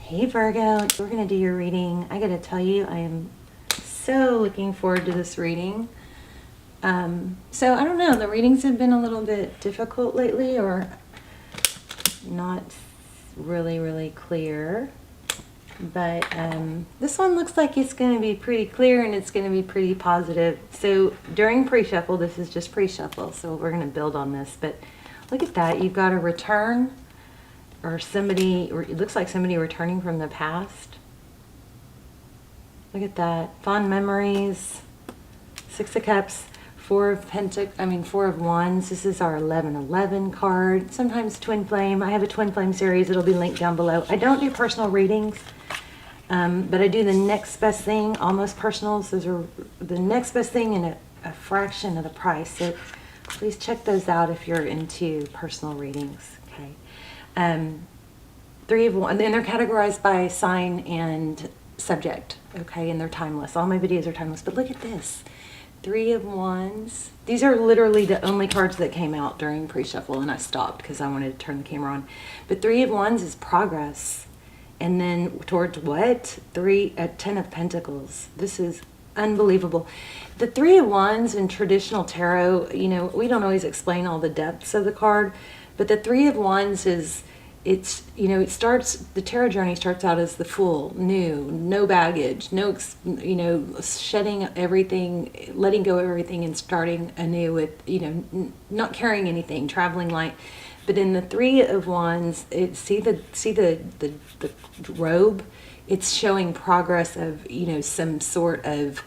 Hey Virgo, we're going to do your reading. I got to tell you, I am so looking forward to this reading. So I don't know, the readings have been a little bit difficult lately, or not really clear. But this one looks like it's going to be pretty clear and it's going to be pretty positive. So during pre-shuffle, this is just pre-shuffle, so we're going to build on this. But look at that, you've got a return, or somebody, or it looks like somebody returning from the past. Look at that, fond memories, Six of Cups, Four of Wands. This is our 1111 card. Sometimes twin flame. I have a twin flame series. It'll be linked down below. I don't do personal readings, but I do the next best thing, almost personals. Those are the next best thing in a fraction of the price. So please check those out if you're into personal readings. Okay. Three of Wands, and they're categorized by sign and subject. Okay, and they're timeless. All my videos are timeless. But look at this. Three of Wands. These are literally the only cards that came out during pre-shuffle, and I stopped because I wanted to turn the camera on. But Three of Wands is progress. And then towards what? Ten of Pentacles. This is unbelievable. The Three of Wands in traditional tarot, you know, we don't always explain all the depths of the card, but the Three of Wands is, it's, you know, the tarot journey starts out as the Fool, new, no baggage, no, you know, shedding everything, letting go of everything and starting anew with, you know, not carrying anything, traveling light. But in the Three of Wands, see the robe? It's showing progress of, you know, some sort of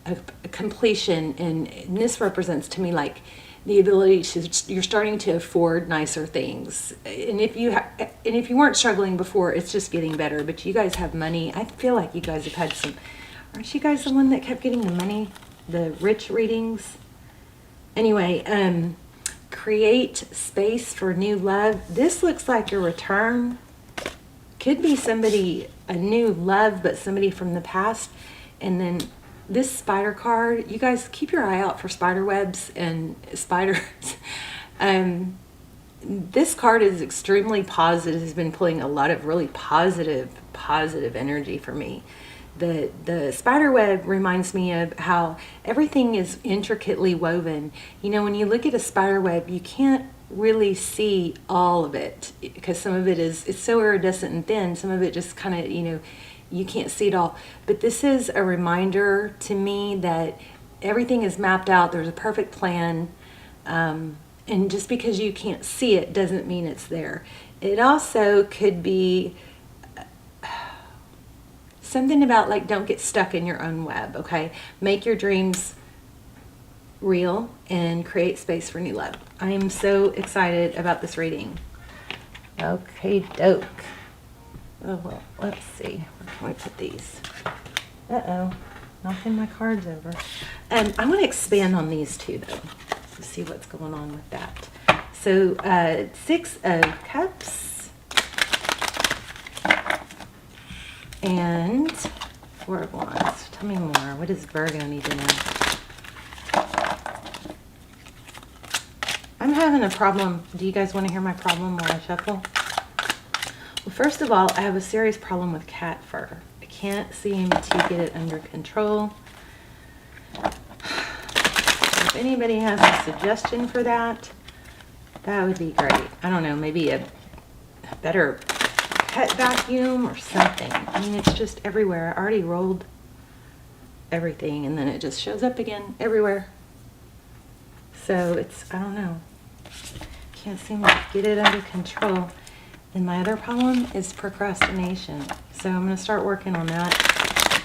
a completion, and this represents to me like the ability to, you're starting to afford nicer things. And if you weren't struggling before, it's just getting better. But you guys have money. I feel like you guys have had some. Aren't you guys the one that kept getting the money, the rich readings? Anyway, create space for new love. This looks like a return. Could be somebody, a new love, but somebody from the past. And then this spider card, you guys keep your eye out for spider webs and spiders. This card is extremely positive. Has been pulling a lot of really positive energy for me. The spider web reminds me of how everything is intricately woven. You know, when you look at a spider web, you can't really see all of it because some of it it's so iridescent and thin. Some of it just kind of, you know, you can't see it all. But this is a reminder to me that everything is mapped out. There's a perfect plan. And just because you can't see it doesn't mean it's there. It also could be something about like, don't get stuck in your own web, okay? Make your dreams real and create space for new love. I am so excited about this reading. Okay, doke. Oh, well, let's see. Where can we put these? Uh-oh, knocking my cards over. I want to expand on these two, though, to see what's going on with that. So, Six of Cups and Four of Wands. Tell me more. What does Virgo need to know? I'm having a problem. Do you guys want to hear my problem while I shuffle? Well, first of all, I have a serious problem with cat fur. I can't seem to get it under control. If anybody has a suggestion for that, that would be great. I don't know, maybe a better pet vacuum or something. I mean, it's just everywhere. I already rolled everything and then it just shows up again everywhere. So it's, I don't know. Can't seem to get it under control. And my other problem is procrastination. So I'm going to start working on that.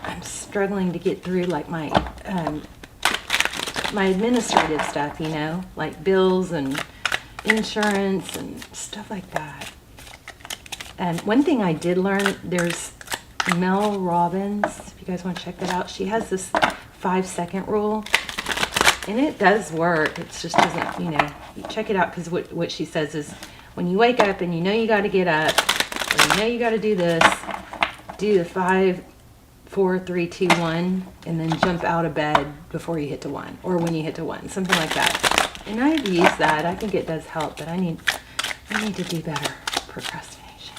I'm struggling to get through like my administrative stuff, you know, like bills and insurance and stuff like that. And one thing I did learn, there's Mel Robbins, if you guys want to check that out, she has this 5-second rule. And it does work. It just doesn't, you know, you check it out, because what she says is, when you wake up and you know you got to get up, or you know you got to do this, do the 5, 4, 3, 2, 1, and then jump out of bed before you hit to 1, or when you hit to 1, something like that. And I've used that. I think it does help, but I need to do better. Procrastination.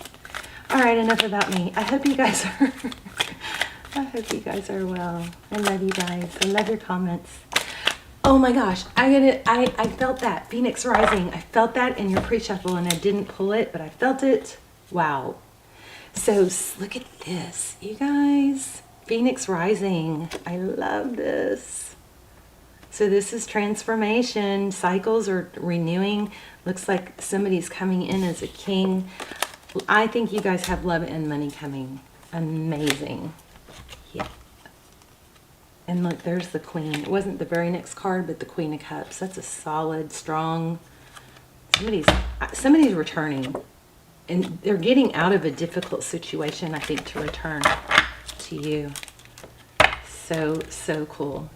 All right, enough about me. I hope you guys are I hope you guys are well. I love you guys. I love your comments. Oh my gosh, I felt that. Phoenix Rising. I felt that in your pre-shuffle and I didn't pull it, but I felt it. Wow. So look at this, you guys. Phoenix Rising. I love this. So this is transformation. Cycles are renewing. Looks like somebody's coming in as a king. I think you guys have love and money coming. Amazing. Yeah. And look, there's the Queen. It wasn't the very next card, but the Queen of Cups. That's a solid, strong. Somebody's returning. And they're getting out of a difficult situation, I think, to return to you. So cool.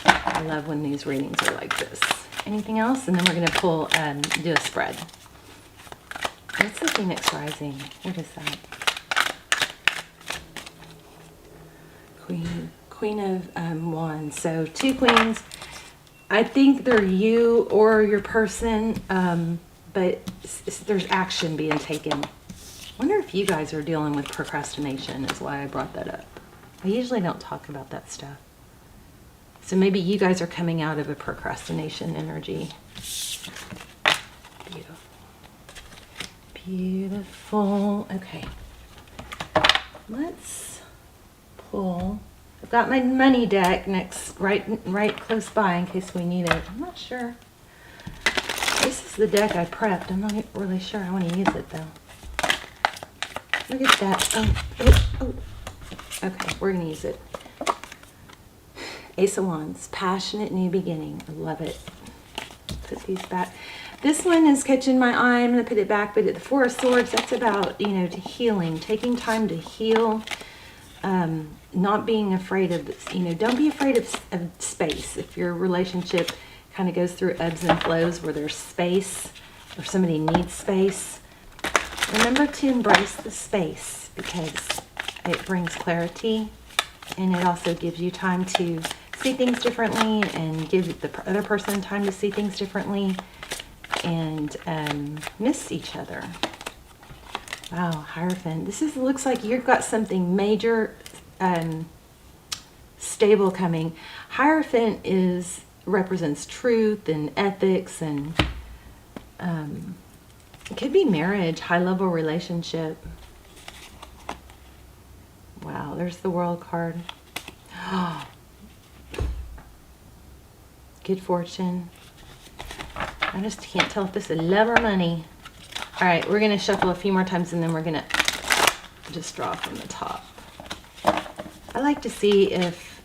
I love when these readings are like this. Anything else? And then we're going to pull, do a spread. What's the Phoenix Rising? What is that? Queen of Wands. So 2 queens. I think they're you or your person, but there's action being taken. I wonder if you guys are dealing with procrastination is why I brought that up. I usually don't talk about that stuff. So maybe you guys are coming out of a procrastination energy. Beautiful. Beautiful. Okay. Let's pull. I've got my money deck next, right close by in case we need it. I'm not sure. This is the deck I prepped. I'm not really sure I want to use it though. Look at that. Oh. Okay, we're going to use it. Ace of Wands, passionate new beginning. I love it. Put these back. This one is catching my eye. I'm going to put it back, but the Four of Swords, that's about, to healing, taking time to heal, not being afraid of, don't be afraid of space. If your relationship kind of goes through ebbs and flows where there's space or somebody needs space, remember to embrace the space because it brings clarity and it also gives you time to see things differently and give the other person time to see things differently and miss each other. Wow, Hierophant. This looks like you've got something major, stable coming. Hierophant represents truth and ethics and it could be marriage, high-level relationship. Wow, there's the World card. Good fortune. I just can't tell if this is love or money. All right, we're going to shuffle a few more times and then we're going to just draw from the top. I like to see if,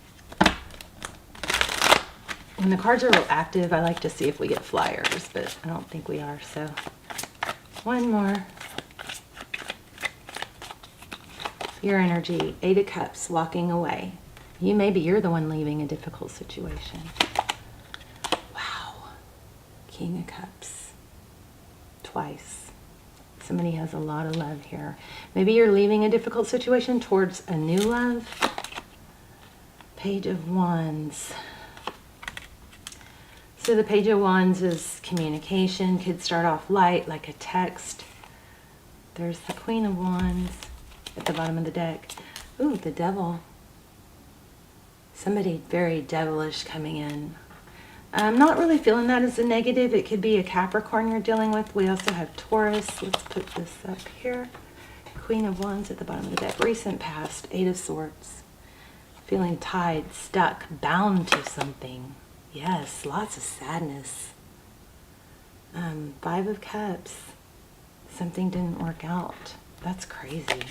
when the cards are real active, I like to see if we get flyers, but I don't think we are, so one more. Your energy, 8 of Cups, walking away. Maybe you're the one leaving a difficult situation. Wow. King of Cups. Twice. Somebody has a lot of love here. Maybe you're leaving a difficult situation towards a new love. Page of Wands. So the Page of Wands is communication. Could start off light, like a text. There's the Queen of Wands at the bottom of the deck. Ooh, the Devil. Somebody very devilish coming in. I'm not really feeling that as a negative. It could be a Capricorn you're dealing with. We also have Taurus. Let's put this up here. Queen of Wands at the bottom of the deck. Recent past, 8 of Swords. Feeling tied, stuck, bound to something. Yes, lots of sadness. 5 of Cups. Something didn't work out. That's crazy.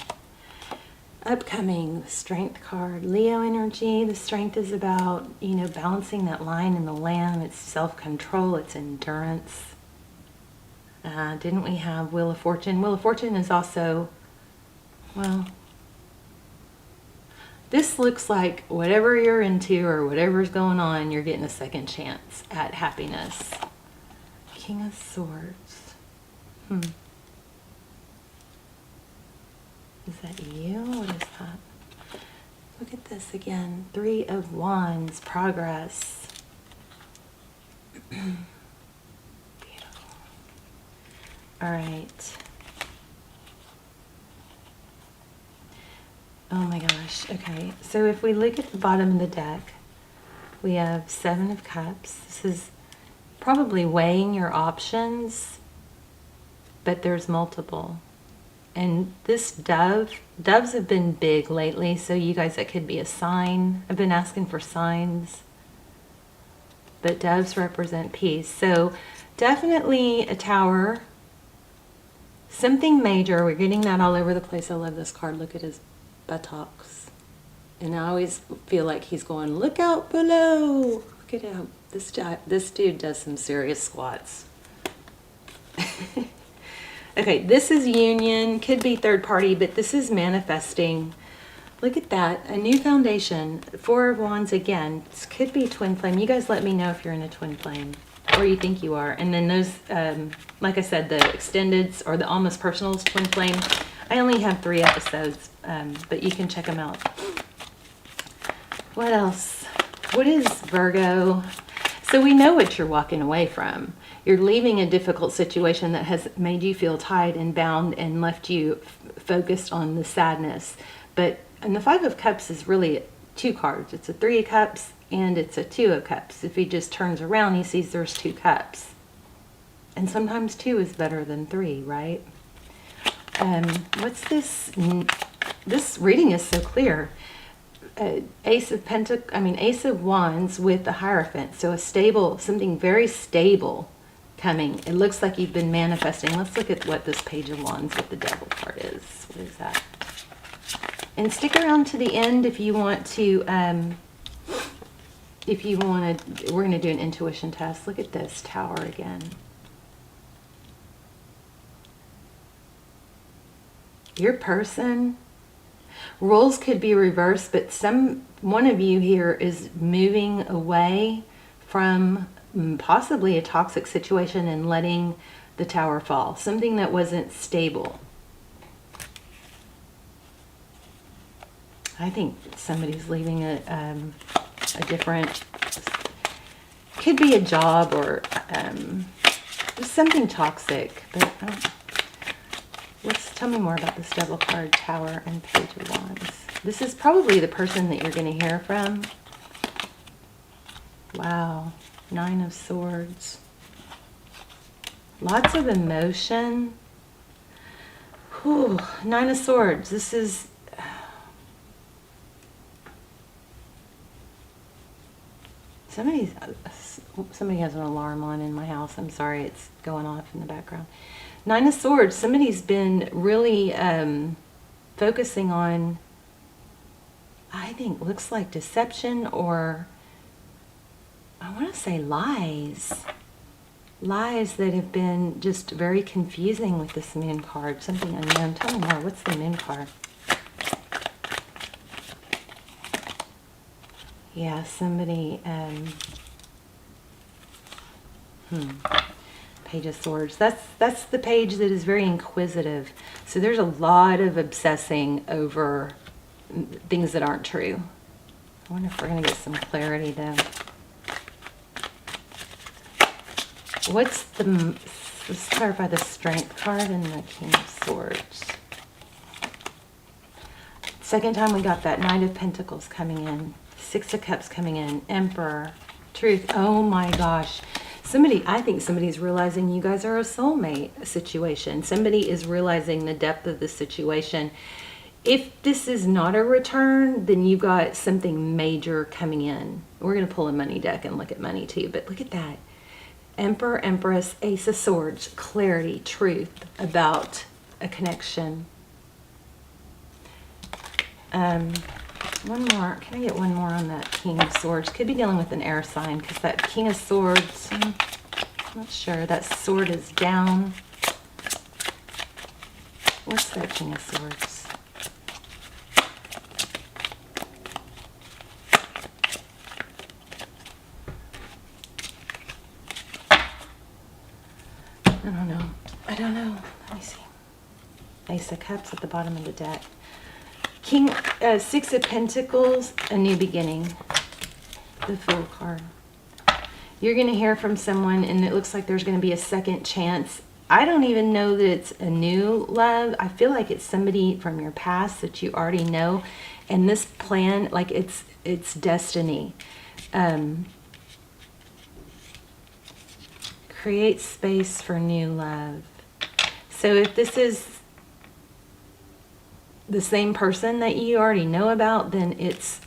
Upcoming, the Strength card. Leo energy. The Strength is about, balancing that line in the Lamb. It's self-control. It's endurance. Didn't we have Wheel of Fortune? Wheel of Fortune is also, well, this looks like whatever you're into or whatever's going on, you're getting a second chance at happiness. King of Swords. Is that you? What is that? Look at this again. 3 of Wands. Progress. Beautiful. All right. Oh my gosh. Okay. So if we look at the bottom of the deck, we have 7 of Cups. This is probably weighing your options, but there's multiple. And this doves have been big lately, so you guys, that could be a sign. I've been asking for signs. But doves represent peace. So definitely a Tower. Something major. We're getting that all over the place. I love this card. Look at his buttocks. And I always feel like he's going, look out below. Look at him. This dude does some serious squats. Okay, this is union. Could be third party, but this is manifesting. Look at that. A new foundation. 4 of Wands again. This could be twin flame. You guys let me know if you're in a twin flame or you think you are. And then those, like I said, the extendeds or the almost personals twin flame. I only have 3 episodes, but you can check them out. What else? What is Virgo? So we know what you're walking away from. You're leaving a difficult situation that has made you feel tied and bound and left you focused on the sadness. But and the 5 of Cups is really 2 cards. It's a 3 of Cups and it's a 2 of Cups. If he just turns around, he sees there's 2 cups. And sometimes 2 is better than 3, right? What's this? This reading is so clear. Ace of Wands with the Hierophant. So a stable, something very stable coming. It looks like you've been manifesting. Let's look at what this Page of Wands with the Devil card is. What is that? And stick around to the end if you want to, we're going to do an intuition test. Look at this Tower again. Your person, roles could be reversed, but one of you here is moving away from possibly a toxic situation and letting the Tower fall. Something that wasn't stable. I think somebody's leaving a different, could be a job or just something toxic. But tell me more about this Devil card, Tower, and Page of Wands. This is probably the person that you're going to hear from. Wow. 9 of Swords. Lots of emotion. Whew. 9 of Swords. This is... Somebody has an alarm on in my house. I'm sorry, it's going off in the background. 9 of Swords. Somebody's been really focusing on, I think, looks like deception, or I want to say lies. Lies that have been just very confusing with this Moon card. Something unknown. Tell me more. What's the Moon card? Yeah, somebody, Page of Swords. That's the page that is very inquisitive. So there's a lot of obsessing over things that aren't true. I wonder if we're going to get some clarity though. Let's clarify the Strength card and the King of Swords. Second time we got that Knight of Pentacles coming in. 6 of Cups coming in. Emperor. Truth. Oh my gosh. I think somebody's realizing you guys are a soulmate situation. Somebody is realizing the depth of the situation. If this is not a return, then you got something major coming in. We're going to pull a money deck and look at money too, but look at that. Emperor, Empress, Ace of Swords, clarity, truth about a connection. One more. Can I get one more on that King of Swords? Could be dealing with an air sign because that King of Swords, I'm not sure. That sword is down. What's that King of Swords? I don't know. Let me see. Ace of Cups at the bottom of the deck. King, 6 of Pentacles, a new beginning. The Fool card. You're going to hear from someone, and it looks like there's going to be a second chance I don't even know that it's a new love. I feel like it's somebody from your past that you already know. And this plan, like it's destiny. Create space for new love. So if this is the same person that you already know about, then it's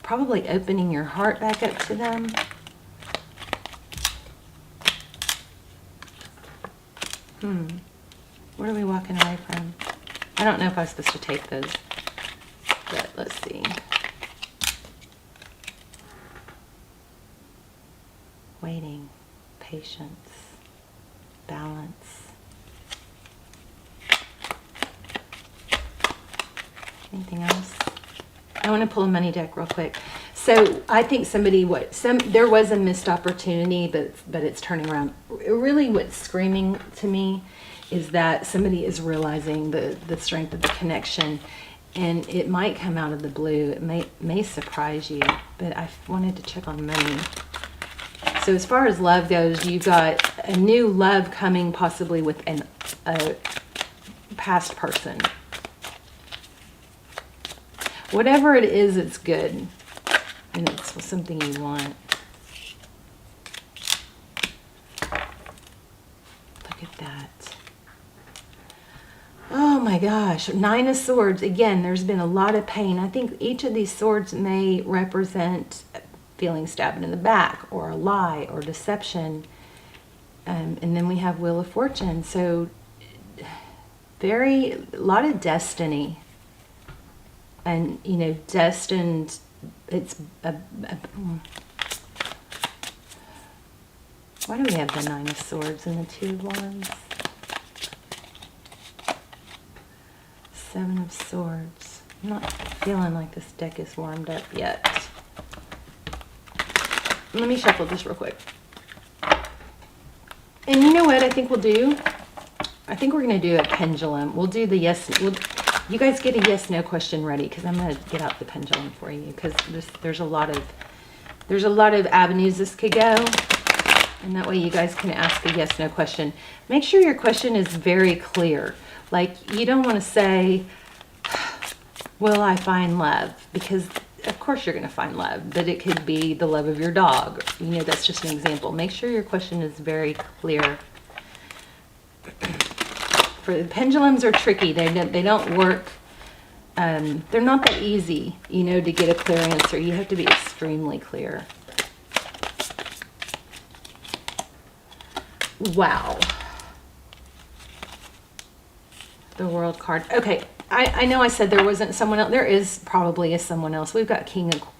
probably opening your heart back up to them. What are we walking away from? I don't know if I was supposed to take those, but let's see. Waiting, patience, balance. Anything else? I want to pull a money deck real quick. So I think there was a missed opportunity, but it's turning around. Really, what's screaming to me is that somebody is realizing the strength of the connection, and it might come out of the blue. It may surprise you, but I wanted to check on money. So as far as love goes, you've got a new love coming, possibly with a past person. Whatever it is, it's good. And it's something you want. Look at that. Oh my gosh. 9 of Swords. Again, there's been a lot of pain. I think each of these swords may represent feeling stabbed in the back, or a lie, or deception. And then we have Wheel of Fortune. So a lot of destiny. And, you know, destined, it's why do we have the 9 of Swords and the 2 of Wands? 7 of Swords. I'm not feeling like this deck is warmed up yet. Let me shuffle this real quick. And you know what I think we'll do? I think we're going to do a pendulum. We'll do the yes. You guys get a yes/no question ready, because I'm going to get out the pendulum for you, because there's a lot of avenues this could go, and that way you guys can ask a yes/no question. Make sure your question is very clear. Like, you don't want to say, "Will I find love?" Because of course you're going to find love, but it could be the love of your dog. You know, that's just an example. Make sure your question is very clear. For pendulums are tricky. They don't work. They're not that easy, you know, to get a clear answer. You have to be extremely clear. Wow. The World card. Okay, I know I said there wasn't someone else. There is probably someone else. We've got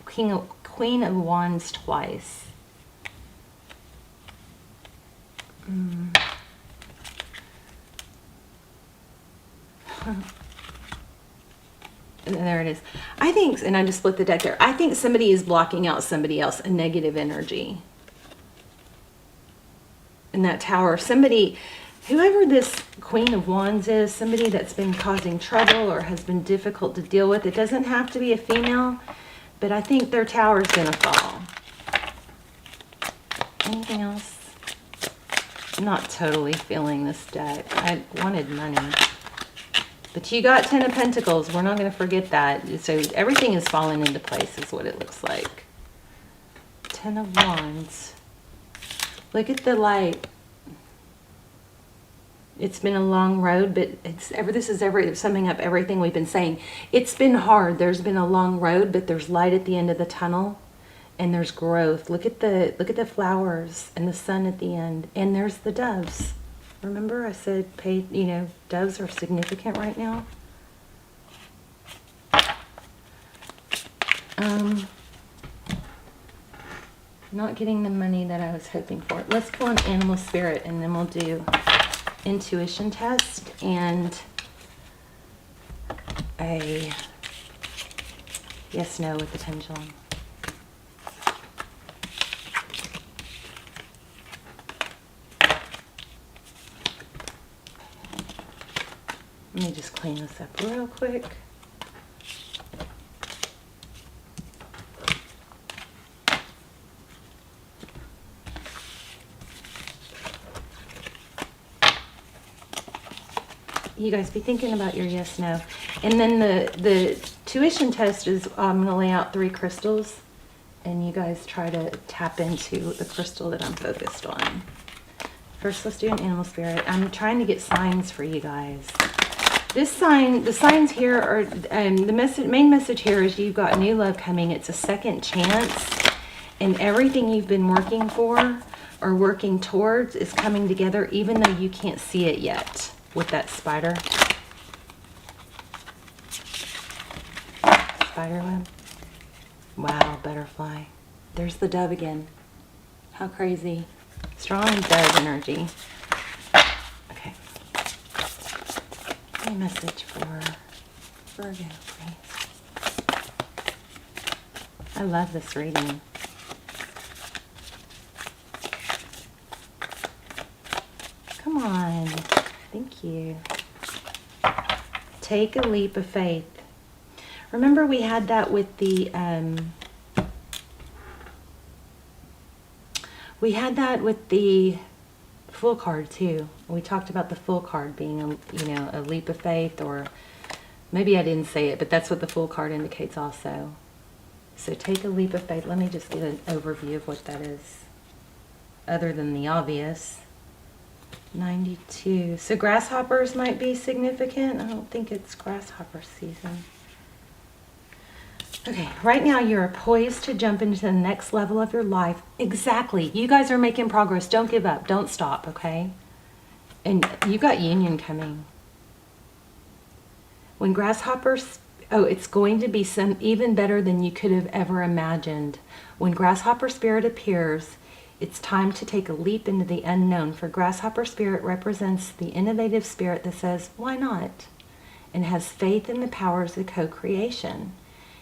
Queen of Wands twice. There it is. I think, and I just split the deck there. I think somebody is blocking out somebody else, a negative energy. In that Tower, somebody, whoever this Queen of Wands is, somebody that's been causing trouble or has been difficult to deal with. It doesn't have to be a female, but I think their tower is going to fall. Anything else? I'm not totally feeling this deck. I wanted money. But you got 10 of Pentacles. We're not going to forget that. So everything is falling into place is what it looks like. 10 of Wands. Look at the light. It's been a long road, but this is summing up everything we've been saying. It's been hard. There's been a long road, but there's light at the end of the tunnel, and there's growth. Look at the flowers and the sun at the end, and there's the doves. Remember I said, doves are significant right now. Not getting the money that I was hoping for. Let's pull an animal spirit, and then we'll do intuition test and a yes/no with the pendulum. Let me just clean this up real quick. You guys be thinking about your yes, no. And then the tuition test is, I'm going to lay out 3 crystals. And you guys try to tap into the crystal that I'm focused on. First, let's do an animal spirit. I'm trying to get signs for you guys. This sign, the signs here are, the main message here is you've got new love coming. It's a second chance. And everything you've been working for or working towards is coming together, even though you can't see it yet with that spider. Spider web. Wow, butterfly. There's the dove again. How crazy. Strong dove energy. Okay. A message for Virgo, please. I love this reading. Come on. Thank you. Take a leap of faith. Remember we had that with the Fool card too. We talked about the Fool card being a leap of faith, or maybe I didn't say it, but that's what the Fool card indicates also. So take a leap of faith. Let me just get an overview of what that is, other than the obvious. 92. So grasshoppers might be significant. I don't think it's grasshopper season. Okay, right now you're poised to jump into the next level of your life. Exactly. You guys are making progress. Don't give up. Don't stop, okay? And you got union coming. When grasshoppers... Oh, it's going to be even better than you could have ever imagined. When grasshopper spirit appears, it's time to take a leap into the unknown. For grasshopper spirit represents the innovative spirit that says, why not? And has faith in the powers of co-creation.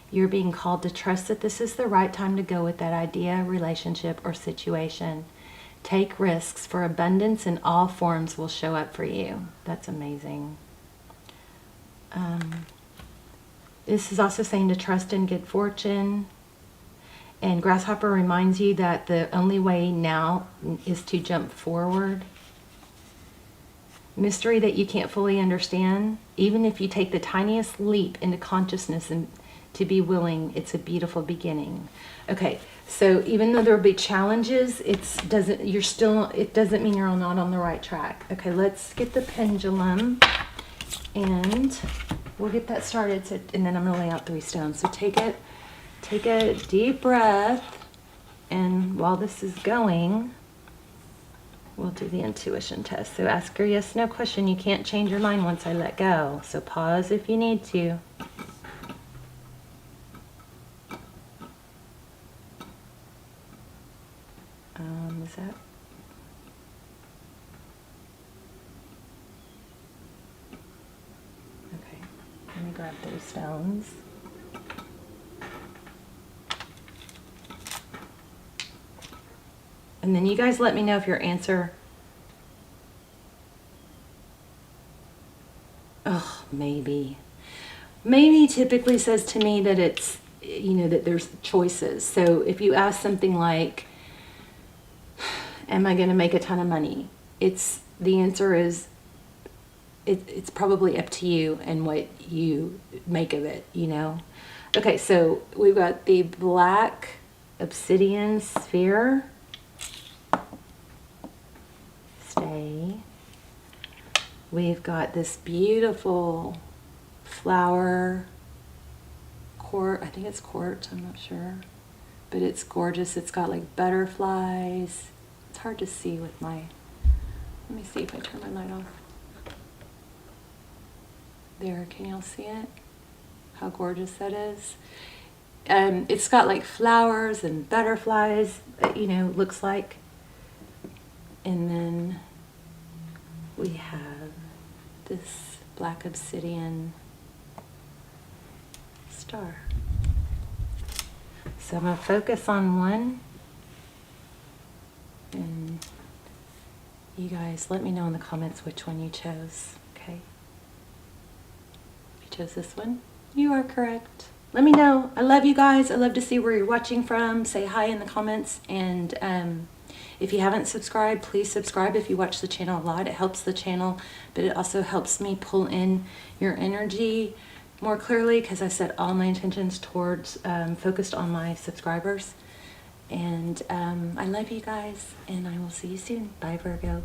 You're being called to trust that this is the right time to go with that idea, relationship, or situation. Take risks, for abundance in all forms will show up for you. That's amazing. This is also saying to trust in good fortune. And grasshopper reminds you that the only way now is to jump forward. Mystery that you can't fully understand. Even if you take the tiniest leap into consciousness and to be willing, it's a beautiful beginning. Okay, so even though there will be challenges, it doesn't mean you're not on the right track. Okay, let's get the pendulum and we'll get that started. So, and then I'm gonna lay out 3 stones. So take a deep breath, and while this is going, we'll do the intuition test. So ask your yes, no question. You can't change your mind once I let go. So pause if you need to. Is that? Okay, let me grab 3 stones. And then you guys let me know if your answer, maybe typically says to me that it's, that there's choices. So if you ask something like, am I going to make a ton of money? The answer is, it's probably up to you and what you make of it, Okay, so we've got the black obsidian sphere. Stay. We've got this beautiful flower quartz. I think it's quartz, I'm not sure. But it's gorgeous. It's got like butterflies. It's hard to see with my... Let me see if I turn my light off. There, can y'all see it? How gorgeous that is. It's got like flowers and butterflies, looks like. And then we have this black obsidian star. So I'm going to focus on one. And you guys let me know in the comments which one you chose, okay? If you chose this one, you are correct. Let me know. I love you guys. I love to see where you're watching from. Say hi in the comments. And If you haven't subscribed, please subscribe if you watch the channel a lot. It helps the channel, but it also helps me pull in your energy more clearly because I set all my intentions towards focused on my subscribers. And I love you guys, and I will see you soon. Bye, Virgo.